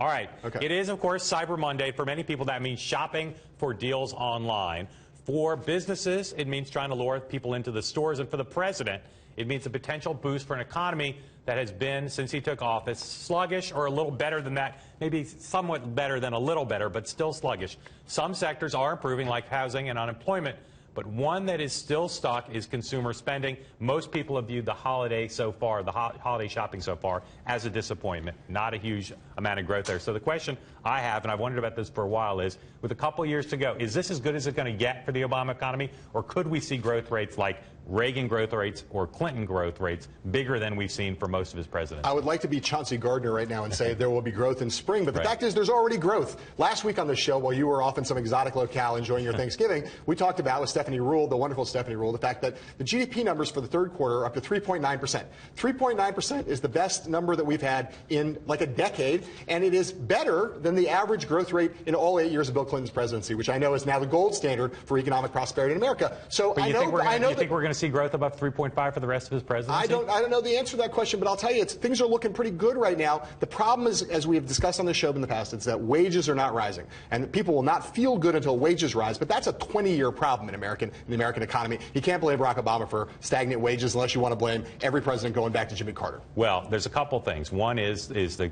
All right. Okay. It is, of course, Cyber Monday. For many people, that means shopping for deals online. For businesses, it means trying to lure people into the stores. And for the president, it means a potential boost for an economy that has been, since he took office, sluggish or a little better than that, maybe somewhat better than a little better, but still sluggish. Some sectors are improving, like housing and unemployment. But one that is still stuck is consumer spending. Most people have viewed the holiday so far, the holiday shopping so far, as a disappointment. Not a huge amount of growth there. So the question I have, and I've wondered about this for a while, is with a couple years to go, is this as good as it's going to get for the Obama economy? Or could we see growth rates like Reagan growth rates or Clinton growth rates bigger than we've seen for most of his presidency? I would like to be Chauncey Gardner right now and say there will be growth in spring, but the fact is there's already growth. Last week on the show, while you were off in some exotic locale enjoying your Thanksgiving, we talked about with Stephanie Ruhle, the wonderful Stephanie Ruhle, the fact that the GDP numbers for the third quarter are up to 3.9%. 3.9% is the best number that we've had in like a decade, and it is better than the average growth rate in all 8 years of Bill Clinton's presidency, which I know is now the gold standard for economic prosperity in America. So but you think we're going to see growth above 3.5 for the rest of his presidency? I don't know the answer to that question, but I'll tell you, things are looking pretty good right now. The problem is, as we have discussed on the show in the past, it's that wages are not rising, and people will not feel good until wages rise. But that's a 20-year problem in the American economy. You can't blame Barack Obama for stagnant wages unless you want to blame every president going back to Jimmy Carter. Well, there's a couple things. One is the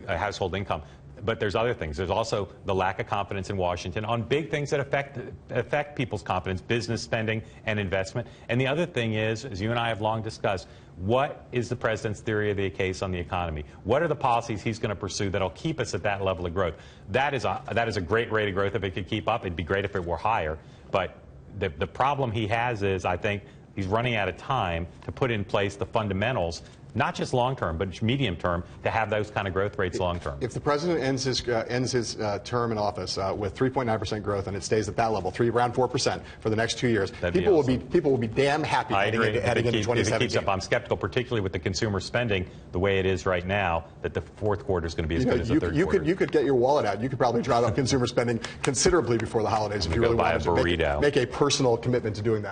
household income. But there's other things. There's also the lack of confidence in Washington on big things that affect people's confidence, business spending and investment. And the other thing is, as you and I have long discussed, what is the president's theory of the case on the economy? What are the policies he's going to pursue that will keep us at that level of growth? That is a great rate of growth if it could keep up. It'd be great if it were higher. But the problem he has is, I think, he's running out of time to put in place the fundamentals, not just long-term, but medium term, to have those kind of growth rates long-term. If the president ends his term in office with 3.9% growth and it stays at that level, around 4% for the next 2 years, people will be damn happy heading into 2017. If it keeps up, I'm skeptical, particularly with the consumer spending the way it is right now, that the fourth quarter is going to be as good as the third quarter. You could get your wallet out. You could probably drive up consumer spending considerably before the holidays if you really wanted to make a personal commitment to doing that.